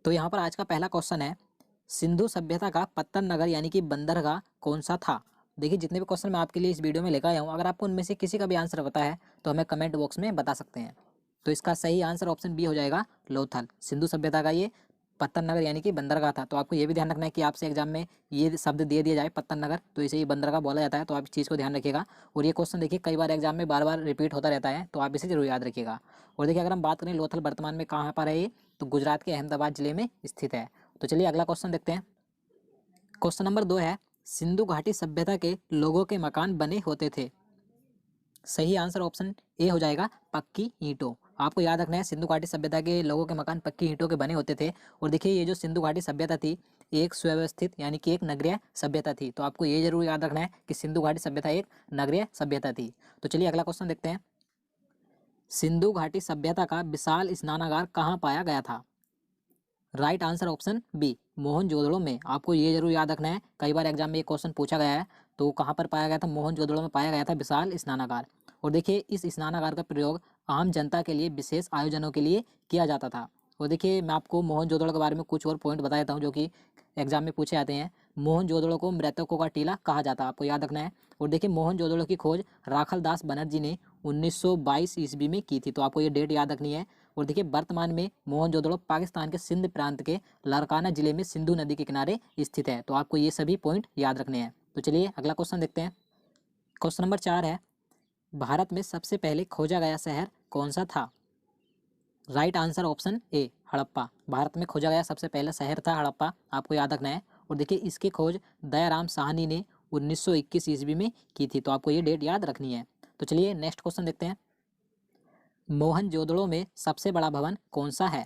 तो यहाँ पर आज का पहला क्वेश्चन है, सिंधु सभ्यता का पत्तन नगर यानी कि बंदरगाह कौन सा था। देखिए जितने भी क्वेश्चन मैं आपके लिए इस वीडियो में लेकर आया हूँ, अगर आपको उनमें से किसी का भी आंसर पता है तो हमें कमेंट बॉक्स में बता सकते हैं। तो इसका सही आंसर ऑप्शन बी हो जाएगा, लोथल। सिंधु सभ्यता का ये पत्तन नगर यानी कि बंदरगाह था। तो आपको ये भी ध्यान रखना है कि आपसे एग्जाम में ये शब्द दे दिया जाए पत्तन नगर, तो इसे ही बंदरगाह बोला जाता है। तो आप इस चीज़ को ध्यान रखिएगा। और ये क्वेश्चन देखिए कई बार एग्जाम में बार बार रिपीट होता रहता है, तो आप इसे जरूर याद रखिएगा। और देखिए अगर हम बात करें लोथल वर्तमान में कहाँ पर है ये, तो गुजरात के अहमदाबाद जिले में स्थित है। तो चलिए अगला क्वेश्चन देखते हैं। क्वेश्चन नंबर 2 है, सिंधु घाटी सभ्यता के लोगों के मकान बने होते थे। सही आंसर ऑप्शन ए हो जाएगा, पक्की ईंटों। आपको याद रखना है सिंधु घाटी सभ्यता के लोगों के मकान पक्की ईंटों के बने होते थे। और देखिए ये जो सिंधु घाटी सभ्यता थी, एक सुव्यवस्थित यानी कि एक नगरीय सभ्यता थी। तो आपको ये जरूर याद रखना है कि सिंधु घाटी सभ्यता एक नगरीय सभ्यता थी। तो चलिए अगला क्वेश्चन देखते हैं। सिंधु घाटी सभ्यता का विशाल स्नानागार कहाँ पाया गया था। Right answer option B, Mohenjodaro में। आपको ये जरूर याद रखना है, कई बार एग्जाम में ये क्वेश्चन पूछा गया है। तो कहाँ पर पाया गया था, मोहनजोदड़ो में पाया गया था विशाल स्नानागार। और देखिए इस स्नानागार का प्रयोग आम जनता के लिए विशेष आयोजनों के लिए किया जाता था। और देखिए मैं आपको मोहनजोदड़ो के बारे में कुछ और पॉइंट बता देता हूँ जो कि एग्जाम में पूछे जाते हैं। मोहनजोदड़ो को मृतकों का टीला कहा जाता है, आपको याद रखना है। और देखिए मोहनजोदड़ो की खोज राखल दास बनर्जी ने 1922 ईस्वी में की थी। तो आपको ये डेट याद रखनी है। और देखिए वर्तमान में मोहनजोदड़ो पाकिस्तान के सिंध प्रांत के लारकाना जिले में सिंधु नदी के किनारे स्थित है। तो आपको ये सभी पॉइंट याद रखने हैं। तो चलिए अगला क्वेश्चन देखते हैं। क्वेश्चन नंबर 4 है, भारत में सबसे पहले खोजा गया शहर कौन सा था। Right answer option A, Harappa. Bharat में खोजा गया सबसे पहला शहर था हड़प्पा, आपको याद रखना है। और देखिए इसकी खोज दयाराम साहनी ने 1921 ईस्वी में की थी। तो आपको ये डेट याद रखनी है। तो चलिए नेक्स्ट क्वेश्चन देखते हैं। मोहनजोदड़ो में सबसे बड़ा भवन कौन सा है।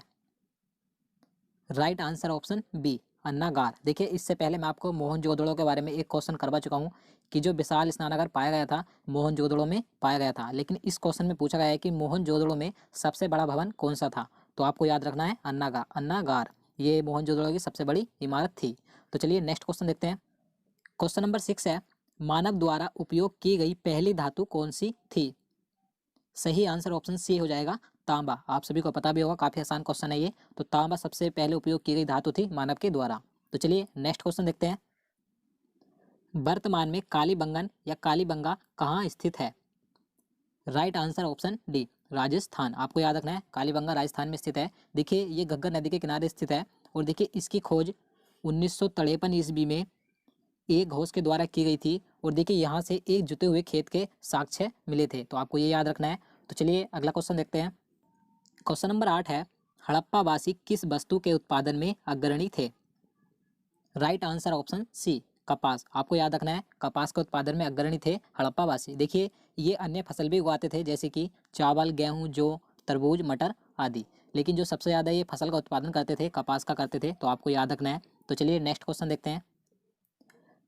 राइट आंसर ऑप्शन बी, अन्नागार। देखिए इससे पहले मैं आपको मोहनजोदड़ो के बारे में एक क्वेश्चन करवा चुका हूँ कि जो विशाल स्नानागार पाया गया था मोहनजोदड़ो में पाया गया था। लेकिन इस क्वेश्चन में पूछा गया है कि मोहनजोदड़ो में सबसे बड़ा भवन कौन सा था। तो आपको याद रखना है अन्नागार। ये मोहनजोदड़ो की सबसे बड़ी इमारत थी। तो चलिए नेक्स्ट क्वेश्चन देखते हैं। क्वेश्चन नंबर 6 है, मानव द्वारा उपयोग की गई पहली धातु कौन सी थी। सही आंसर ऑप्शन सी हो जाएगा, तांबा। आप सभी को पता भी होगा, काफी आसान क्वेश्चन है ये। तो तांबा सबसे पहले उपयोग की गई धातु थी मानव के द्वारा। तो चलिए नेक्स्ट क्वेश्चन देखते हैं। वर्तमान में कालीबंगन या कालीबंगा कहाँ स्थित है। Right answer option D, Rajasthan. आपको याद रखना है कालीबंगा राजस्थान में स्थित है। देखिए ये घग्गर नदी के किनारे स्थित है। और देखिए इसकी खोज 1953 ईस्वी में एक घोष के द्वारा की गई थी। और देखिए यहाँ से एक जुते हुए खेत के साक्ष्य मिले थे। तो आपको ये याद रखना है। तो चलिए अगला क्वेश्चन देखते हैं। क्वेश्चन नंबर 8 है, हड़प्पावासी किस वस्तु के उत्पादन में अग्रणी थे। राइट आंसर ऑप्शन सी, कपास। आपको याद रखना है कपास के उत्पादन में अग्रणी थे हड़प्पावासी। देखिए ये अन्य फसल भी उगाते थे जैसे कि चावल, गेहूं, जौ, तरबूज, मटर आदि। लेकिन जो सबसे ज़्यादा ये फसल का उत्पादन करते थे कपास का करते थे। तो आपको याद रखना है। तो चलिए नेक्स्ट क्वेश्चन देखते हैं।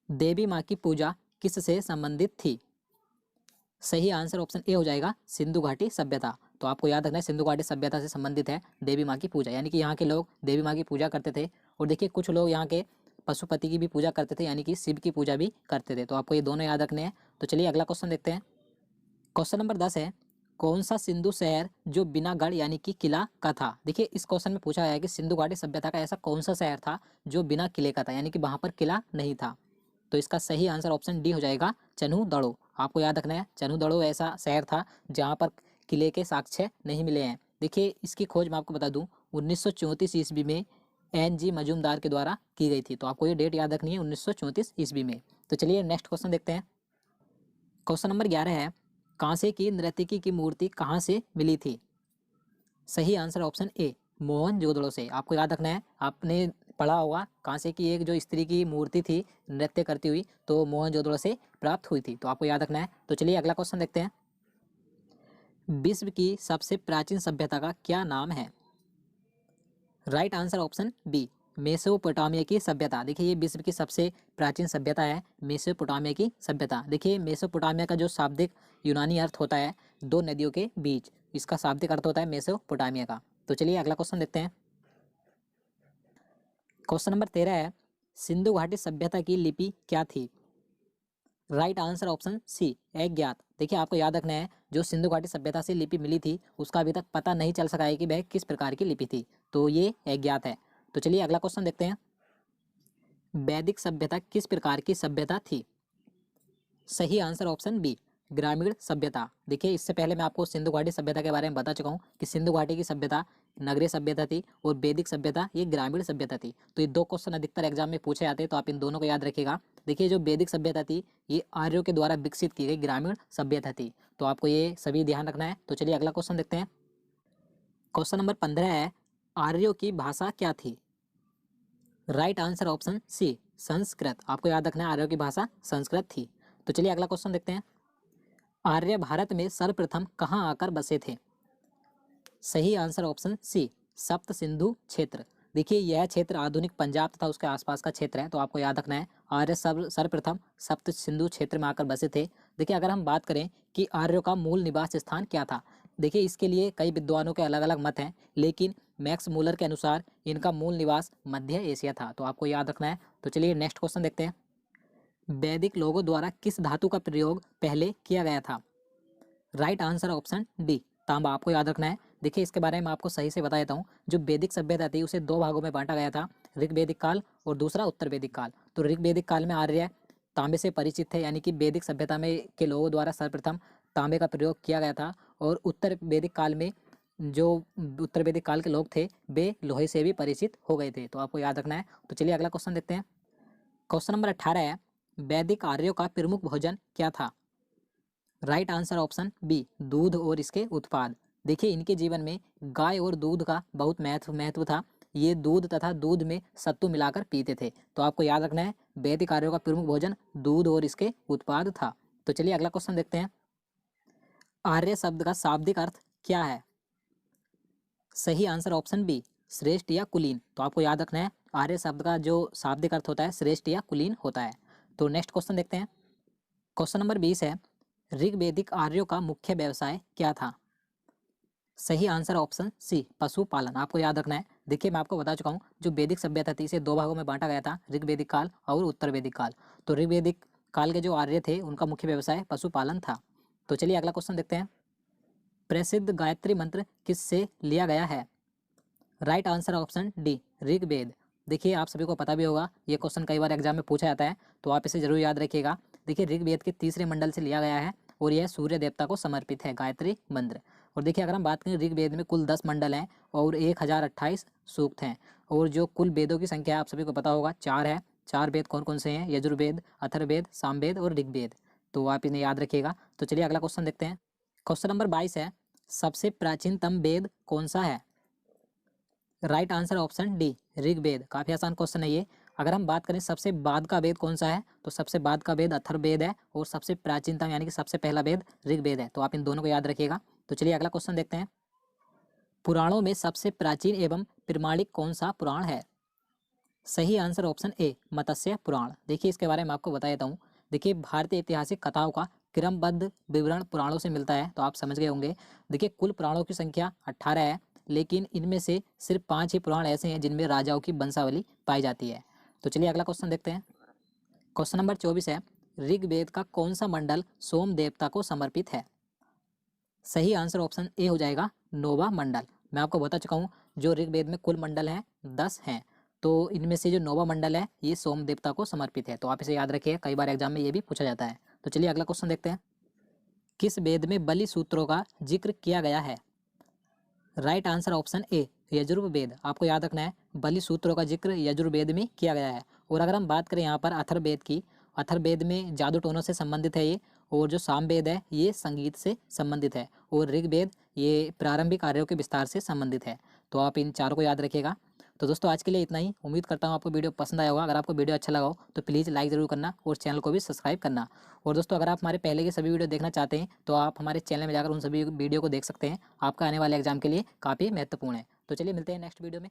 देवी माँ की पूजा किससे संबंधित थी। सही आंसर ऑप्शन ए हो जाएगा, सिंधु घाटी सभ्यता। तो आपको याद रखना है सिंधु घाटी सभ्यता से संबंधित है देवी माँ की पूजा, यानी कि यहाँ के लोग देवी माँ की पूजा करते थे। और देखिए कुछ लोग यहाँ के पशुपति की भी पूजा करते थे, यानी कि शिव की पूजा भी करते थे। तो आपको ये दोनों याद रखने हैं। तो चलिए अगला क्वेश्चन देखते हैं। क्वेश्चन नंबर 10 है, कौन सा सिंधु शहर जो बिना गढ़ यानी कि किला का था। देखिए इस क्वेश्चन में पूछा गया है कि सिंधु घाटी सभ्यता का ऐसा कौन सा शहर था जो बिना किले का था, यानी कि वहां पर किला नहीं था। तो इसका सही आंसर ऑप्शन डी हो जाएगा, चन्हूदड़ो। आपको याद रखना है चन्हूदड़ो ऐसा शहर था जहां पर किले के साक्ष्य नहीं मिले हैं। देखिए इसकी खोज मैं आपको बता दूं 1934 ईस्वी में NG मजूमदार के द्वारा की गई थी। तो आपको ये डेट याद रखनी है, 1934 ईस्वी में। तो चलिए नेक्स्ट क्वेश्चन देखते हैं। क्वेश्चन नंबर 11 है, कांसे की नर्तकी की मूर्ति कहाँ से मिली थी। सही आंसर ऑप्शन ए, मोहनजोदड़ो से। आपको याद रखना है, आपने पढ़ा होगा कांसे की एक जो स्त्री की मूर्ति थी नृत्य करती हुई, तो मोहनजोदड़ो से प्राप्त हुई थी। तो आपको याद रखना है। तो चलिए अगला क्वेश्चन देखते हैं। विश्व की सबसे प्राचीन सभ्यता का क्या नाम है। Right answer option B, Mesopotamia की सभ्यता। देखिए ये विश्व की सबसे प्राचीन सभ्यता है मेसोपोटामिया की सभ्यता। देखिए मेसोपोटामिया का जो शाब्दिक यूनानी अर्थ होता है दो नदियों के बीच, इसका शाब्दिक अर्थ होता है मेसोपोटामिया का। तो चलिए अगला क्वेश्चन देखते हैं। क्वेश्चन नंबर 13 है, सिंधु घाटी सभ्यता की लिपि क्या थी। राइट आंसर ऑप्शन सी, अज्ञात। देखिए आपको याद रखना है जो सिंधु घाटी सभ्यता से लिपि मिली थी उसका अभी तक पता नहीं चल सका है कि वह किस प्रकार की लिपि थी। तो ये अज्ञात है। तो चलिए अगला क्वेश्चन देखते हैं। वैदिक सभ्यता किस प्रकार की सभ्यता थी? सही आंसर ऑप्शन बी, ग्रामीण सभ्यता। देखिए इससे पहले मैं आपको सिंधु घाटी सभ्यता के बारे में बता चुका हूँ कि सिंधु घाटी की सभ्यता नगरीय सभ्यता थी और वैदिक सभ्यता ये ग्रामीण सभ्यता थी। तो ये दो क्वेश्चन अधिकतर एग्जाम में पूछे जाते हैं, तो आप इन दोनों को याद रखिएगा। देखिए जो वैदिक सभ्यता थी ये आर्यों के द्वारा विकसित की गई ग्रामीण सभ्यता थी, तो आपको ये सभी ध्यान रखना है। तो चलिए अगला क्वेश्चन देखते हैं। क्वेश्चन नंबर 15 है, आर्यों की भाषा क्या थी? Right answer option C, Sanskrit. आपको याद रखना है आर्यों की भाषा संस्कृत थी। तो चलिए अगला क्वेश्चन देखते हैं। आर्य भारत में सर्वप्रथम कहाँ आकर बसे थे? सही आंसर ऑप्शन सी, सप्त सिंधु क्षेत्र। देखिए यह क्षेत्र आधुनिक पंजाब तथा उसके आसपास का क्षेत्र है, तो आपको याद रखना है आर्य सर्वप्रथम सप्त सिंधु क्षेत्र में आकर बसे थे। देखिए अगर हम बात करें कि आर्यों का मूल निवास स्थान क्या था, देखिए इसके लिए कई विद्वानों के अलग अलग मत हैं, लेकिन मैक्स मूलर के अनुसार इनका मूल निवास मध्य एशिया था, तो आपको याद रखना है। तो चलिए नेक्स्ट क्वेश्चन देखते हैं। वैदिक लोगों द्वारा किस धातु का प्रयोग पहले किया गया था? राइट आंसर ऑप्शन डी, तांबा। आपको याद रखना है। देखिए इसके बारे में आपको सही से बता देता हूँ। जो वैदिक सभ्यता थी उसे दो भागों में बांटा गया था, ऋग्वैदिक काल और दूसरा उत्तर वैदिक काल। तो ऋग्वैदिक काल में आर्य तांबे से परिचित थे, यानी कि वैदिक सभ्यता में के लोगों द्वारा सर्वप्रथम तांबे का प्रयोग किया गया था। और उत्तर वैदिक काल में जो उत्तर वैदिक काल के लोग थे वे लोहे से भी परिचित हो गए थे, तो आपको याद रखना है। तो चलिए अगला क्वेश्चन देखते हैं। क्वेश्चन नंबर 18 है, वैदिक आर्यों का प्रमुख भोजन क्या था? राइट आंसर ऑप्शन बी, दूध और इसके उत्पाद। देखिए इनके जीवन में गाय और दूध का बहुत महत्व था। ये दूध तथा दूध में सत्तू मिलाकर पीते थे, तो आपको याद रखना है वैदिक आर्यों का प्रमुख भोजन दूध और इसके उत्पाद था। तो चलिए अगला क्वेश्चन देखते हैं। आर्य शब्द का शाब्दिक अर्थ क्या है? सही आंसर ऑप्शन बी, श्रेष्ठ या कुलीन। तो आपको याद रखना है आर्य शब्द का जो शाब्दिक अर्थ होता है श्रेष्ठ या कुलीन होता है। तो नेक्स्ट क्वेश्चन देखते हैं। क्वेश्चन नंबर 20 है, ऋग्वैदिक आर्यों का मुख्य व्यवसाय क्या था? सही आंसर ऑप्शन सी, पशुपालन। आपको याद रखना है। देखिए मैं आपको बता चुका हूँ जो वैदिक सभ्यता थी इसे दो भागों में बांटा गया था, ऋग्वैदिक काल और उत्तर वैदिक काल। तो ऋग्वैदिक काल के जो आर्य थे उनका मुख्य व्यवसाय पशुपालन था। तो चलिए अगला क्वेश्चन देखते हैं। प्रसिद्ध गायत्री मंत्र किससे लिया गया है? Right answer option D, Rigveda. देखिए आप सभी को पता भी होगा, ये क्वेश्चन कई बार एग्जाम में पूछा जाता है, तो आप इसे जरूर याद रखिएगा। देखिए ऋग्वेद के तीसरे मंडल से लिया गया है और यह सूर्य देवता को समर्पित है गायत्री मंत्र। और देखिए अगर हम बात करें ऋग्वेद में कुल 10 मंडल हैं और 1028 सूक्त हैं, और जो कुल वेदों की संख्या आप सभी को पता होगा 4 है। 4 वेद कौन कौन से हैं? यजुर्वेद, अथर्ववेद, सामवेद और ऋग्वेद। तो आप इन्हें याद रखिएगा। तो चलिए अगला क्वेश्चन देखते हैं। क्वेश्चन नंबर 22 है, सबसे प्राचीनतम वेद कौन सा है? Right answer option D, Rigveda. काफी आसान क्वेश्चन है ये। अगर हम बात करें सबसे बाद का वेद कौन सा है, तो सबसे बाद का वेद अथर्ववेद है और सबसे प्राचीनतम यानी कि सबसे पहला वेद ऋग्वेद है। तो आप इन दोनों को याद रखिएगा। तो चलिए अगला क्वेश्चन देखते हैं। पुराणों में सबसे प्राचीन एवं प्रमाणिक कौन सा पुराण है? सही आंसर ऑप्शन ए, मत्स्य पुराण। देखिए इसके बारे में आपको बता देता हूँ। देखिए भारतीय ऐतिहासिक कथाओं का क्रमबद्ध विवरण पुराणों से मिलता है, तो आप समझ गए होंगे। देखिए कुल पुराणों की संख्या 18 है, लेकिन इनमें से सिर्फ 5 ही पुराण ऐसे हैं जिनमें राजाओं की वंशावली पाई जाती है। तो चलिए अगला क्वेश्चन देखते हैं। क्वेश्चन नंबर 24 है, ऋग्वेद का कौन सा मंडल सोम देवता को समर्पित है? सही आंसर ऑप्शन ए हो जाएगा, नौवा मंडल। मैं आपको बता चुका हूँ जो ऋग्वेद में कुल मंडल हैं 10 हैं, तो इनमें से जो नौवा मंडल है ये सोम देवता को समर्पित है। तो आप इसे याद रखिए, कई बार एग्जाम में ये भी पूछा जाता है। तो चलिए अगला क्वेश्चन देखते हैं। किस वेद में बलि सूत्रों का जिक्र किया गया है? Right answer option A, Yajurveda. आपको याद रखना है बलि सूत्रों का जिक्र यजुर्वेद में किया गया है। और अगर हम बात करें यहाँ पर अथर्ववेद की, अथर्ववेद में जादू टोनों से संबंधित है ये, और जो सामवेद है ये संगीत से संबंधित है, और ऋग्वेद ये प्रारंभिक कार्यों के विस्तार से संबंधित है। तो आप इन चारों को याद रखिएगा। तो दोस्तों आज के लिए इतना ही। उम्मीद करता हूँ आपको वीडियो पसंद आया होगा। अगर आपको वीडियो अच्छा लगा हो तो प्लीज़ लाइक ज़रूर करना और चैनल को भी सब्सक्राइब करना। और दोस्तों अगर आप हमारे पहले के सभी वीडियो देखना चाहते हैं तो आप हमारे चैनल में जाकर उन सभी वीडियो को देख सकते हैं। आपका आने वाले एग्जाम के लिए काफ़ी महत्वपूर्ण है। तो चलिए मिलते हैं नेक्स्ट वीडियो में।